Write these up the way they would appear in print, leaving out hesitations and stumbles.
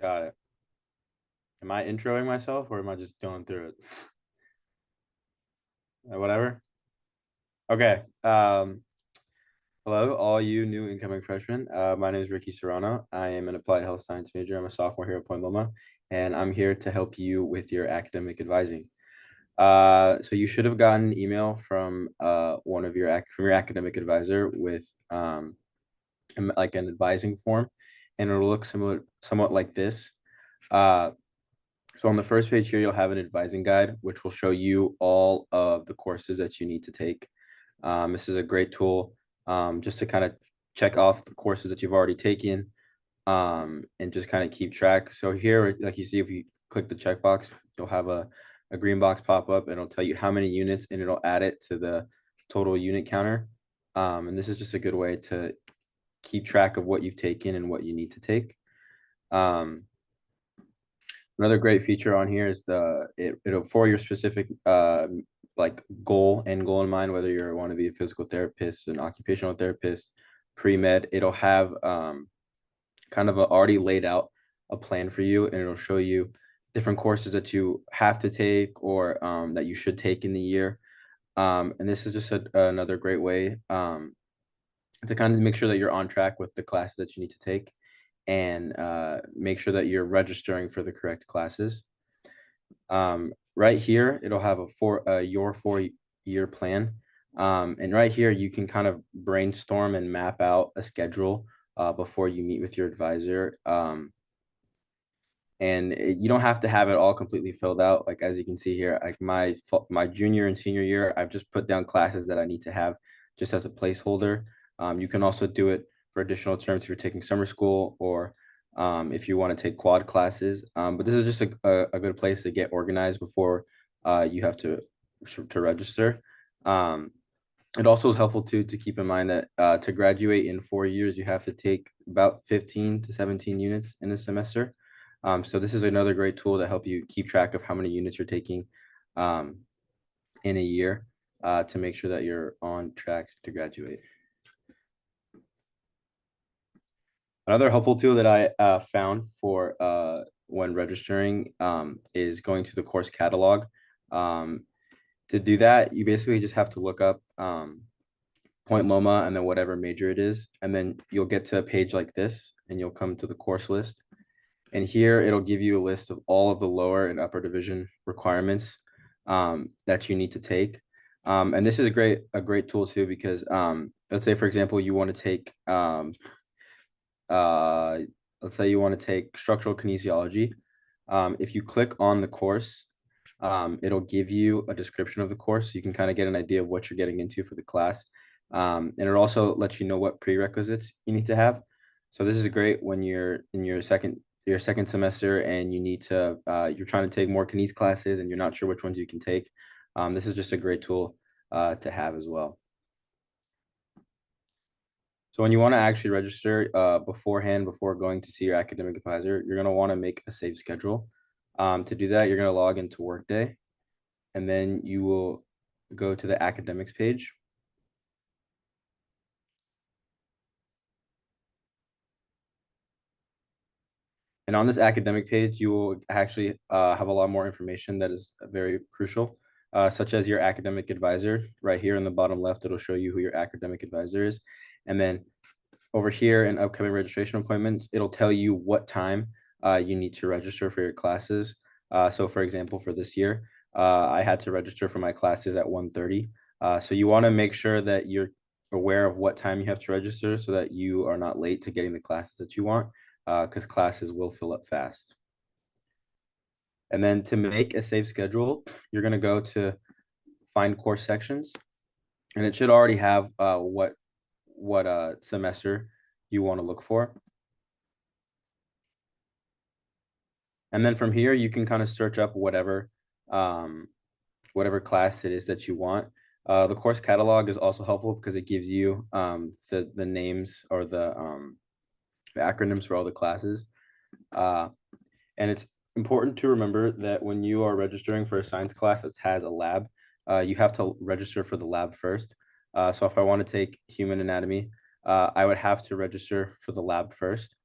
Got it. Am I introing myself or am I just going through it? Whatever. Okay. Hello, all you new incoming freshmen. My name is Ricky Serrano. I am an applied health science major. I'm a sophomore here at Point Loma, and I'm here to help you with your academic advising. So you should have gotten an email from one of your academic advisor with like an advising form, and it'll look somewhat like this. Uh, So on the first page here, you'll have an advising guide, which will show you all of the courses that you need to take. This is a great tool just to kind of check off the courses that you've already taken and just kind of keep track. So here, like you see, if you click the checkbox, you'll have a green box pop up and it'll tell you how many units and it'll add it to the total unit counter. And this is just a good way to keep track of what you've taken and what you need to take. Um, Another great feature on here is it'll for your specific like end goal in mind, whether you want to be a physical therapist, an occupational therapist, pre-med, it'll have kind of already laid out a plan for you, and it'll show you different courses that you have to take or that you should take in the year. And this is just another great way to kind of make sure that you're on track with the classes that you need to take and make sure that you're registering for the correct classes. Right here, it'll have your 4-year plan. And right here, you can kind of brainstorm and map out a schedule before you meet with your advisor. You don't have to have it all completely filled out. Like as you can see here, like my junior and senior year, I've just put down classes that I need to have just as a placeholder. You can also do it for additional terms if you're taking summer school or if you want to take quad classes. But this is just a good place to get organized before you have to register. It also is helpful to keep in mind that to graduate in 4 years, you have to take about 15 to 17 units in a semester. So this is another great tool to help you keep track of how many units you're taking um, in a year to make sure that you're on track to graduate. Another helpful tool that I found for when registering is going to the course catalog. To do that, you basically just have to look up Point Loma and then whatever major it is, and then you'll get to a page like this, and you'll come to the course list. And here it'll give you a list of all of the lower and upper division requirements that you need to take. And this is a great tool too, because let's say, for example, you want to take uh, let's say you want to take structural kinesiology. If you click on the course, it'll give you a description of the course. So you can kind of get an idea of what you're getting into for the class. And it also lets you know what prerequisites you need to have. So this is great when you're in your second semester and you need to you're trying to take more kines classes and you're not sure which ones you can take. This is just a great tool to have as well. So when you want to actually register beforehand, before going to see your academic advisor, you're going to want to make a safe schedule. To do that, you're going to log into Workday, and then you will go to the academics page. And on this academic page, you will actually have a lot more information that is very crucial, such as your academic advisor. Right here in the bottom left, it'll show you who your academic advisor is. And then over here in upcoming registration appointments, it'll tell you what time you need to register for your classes. So for example, for this year, I had to register for my classes at 1:30. So you want to make sure that you're aware of what time you have to register so that you are not late to getting the classes that you want, because classes will fill up fast. And then to make a safe schedule, you're going to go to find course sections, and it should already have what semester you want to look for. And then from here, you can kind of search up whatever class it is that you want. The course catalog is also helpful because it gives you the names or the acronyms for all the classes. And it's important to remember that when you are registering for a science class that has a lab, you have to register for the lab first. So if I want to take human anatomy, I would have to register for the lab first.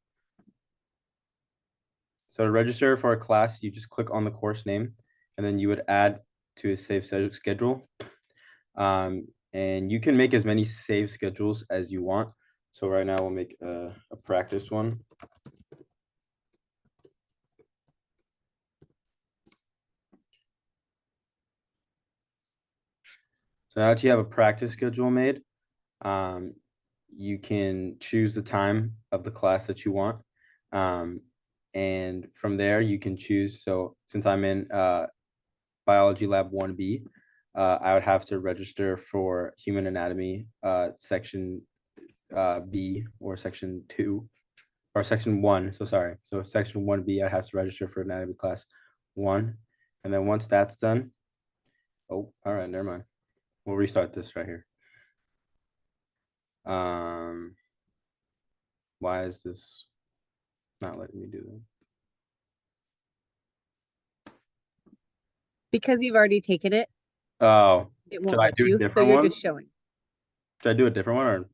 So to register for a class, you just click on the course name, and then you would add to a save schedule. And you can make as many save schedules as you want. So right now we'll make a practice one. So now that you have a practice schedule made, you can choose the time of the class that you want. And from there you can choose. So since I'm in biology lab 1B, I would have to register for human anatomy section B or section 2 or section 1. So sorry. So section 1B, I have to register for anatomy class 1. And then once that's done, oh, all right, never mind. We'll restart this right here. Why is this not letting me do that? Because you've already taken it, Oh, it should won't I let do a you, so different you're one? just showing. Should I do a different one or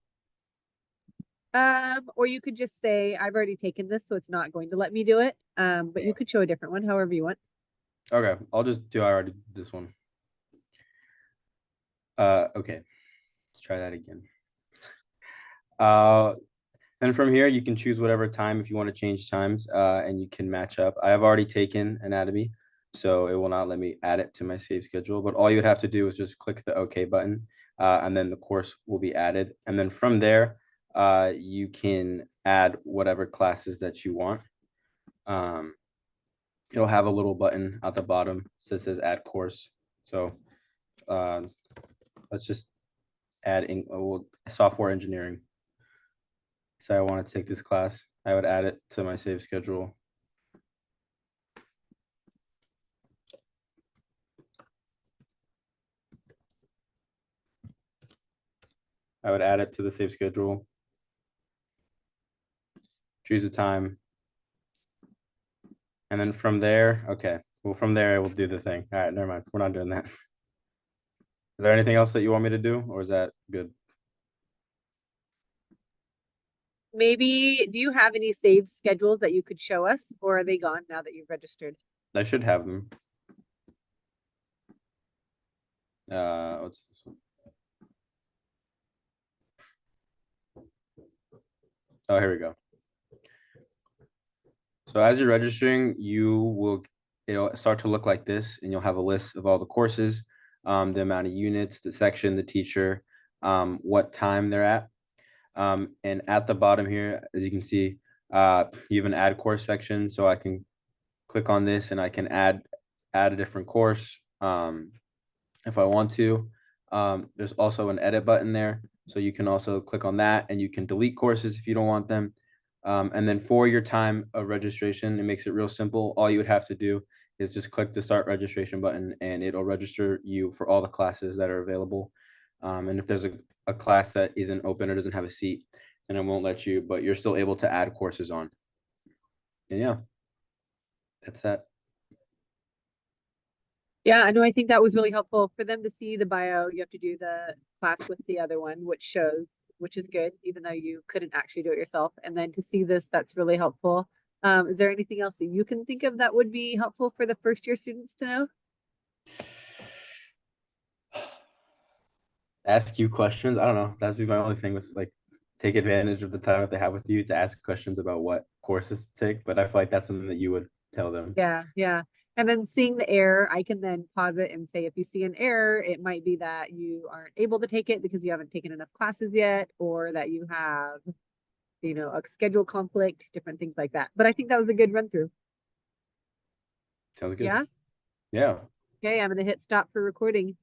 Or you could just say, I've already taken this, so it's not going to let me do it. But you could show a different one, however you want. okay, I'll just do I already did this one. Okay, let's try that again. And from here you can choose whatever time if you want to change times, and you can match up. I have already taken anatomy, so it will not let me add it to my save schedule. But all you would have to do is just click the OK button, and then the course will be added. And then from there, you can add whatever classes that you want. It'll have a little button at the bottom that says add course. So let's just add software engineering. Say I want to take this class, I would add it to my save schedule. I would add it to the save schedule. Choose a time. And then from there, okay. Well, from there, we'll do the thing. All right, never mind. We're not doing that. Is there anything else that you want me to do, or is that good? Maybe, do you have any saved schedules that you could show us, or are they gone now that you've registered? I should have them. What's this one? Oh, here we go. So as you're registering, it'll start to look like this, and you'll have a list of all the courses, the amount of units, the section, the teacher, what time they're at. And at the bottom here, as you can see, you have an add course section. So I can click on this and I can add a different course if I want to. There's also an edit button there. So you can also click on that and you can delete courses if you don't want them. And then for your time of registration, it makes it real simple. All you would have to do is just click the start registration button and it'll register you for all the classes that are available. And if there's a class that isn't open or doesn't have a seat, then it won't let you, but you're still able to add courses on. And yeah, that's that. Yeah, I know. I think that was really helpful for them to see the bio. You have to do the class with the other one, which is good, even though you couldn't actually do it yourself. And then to see this, that's really helpful. Is there anything else that you can think of that would be helpful for the first year students to know? Ask you questions. I don't know. That'd be my only thing was like take advantage of the time that they have with you to ask questions about what courses to take. But I feel like that's something that you would tell them. Yeah, yeah. And then seeing the error, I can then pause it and say, if you see an error, it might be that you aren't able to take it because you haven't taken enough classes yet, or that you have, a schedule conflict, different things like that. But I think that was a good run through. Sounds good. Yeah. Yeah. Okay, I'm going to hit stop for recording.